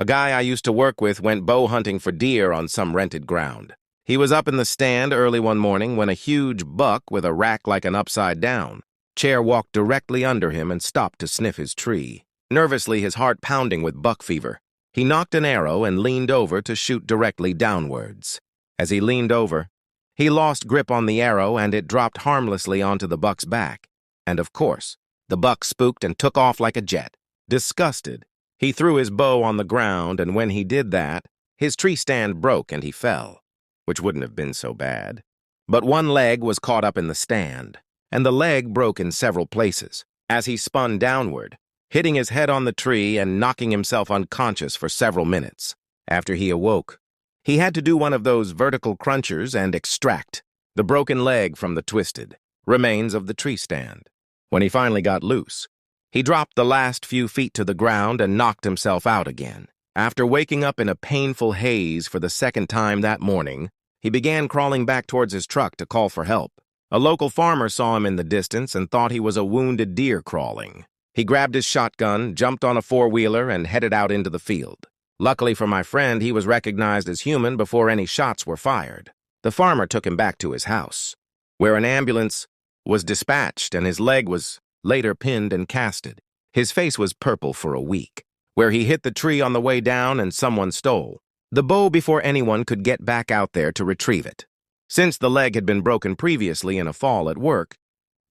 A guy I used to work with went bow hunting for deer on some rented ground. He was up in the stand early one morning when a huge buck with a rack like an upside down chair walked directly under him and stopped to sniff his tree. Nervously, his heart pounding with buck fever, he nocked an arrow and leaned over to shoot directly downwards. As he leaned over, he lost grip on the arrow and it dropped harmlessly onto the buck's back. And of course, the buck spooked and took off like a jet. Disgusted, he threw his bow on the ground, and when he did that, his tree stand broke and he fell, which wouldn't have been so bad. But one leg was caught up in the stand, and the leg broke in several places as he spun downward, hitting his head on the tree and knocking himself unconscious for several minutes. After he awoke, he had to do one of those vertical crunchers and extract the broken leg from the twisted remains of the tree stand. When he finally got loose, he dropped the last few feet to the ground and knocked himself out again. After waking up in a painful haze for the second time that morning, he began crawling back towards his truck to call for help. A local farmer saw him in the distance and thought he was a wounded deer crawling. He grabbed his shotgun, jumped on a four-wheeler, and headed out into the field. Luckily for my friend, he was recognized as human before any shots were fired. The farmer took him back to his house, where an ambulance was dispatched and his leg was later pinned and casted. His face was purple for a week, where he hit the tree on the way down and someone stole the bow before anyone could get back out there to retrieve it. Since the leg had been broken previously in a fall at work,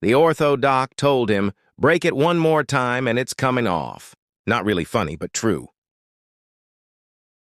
the ortho doc told him, "Break it one more time and it's coming off." Not really funny, but true.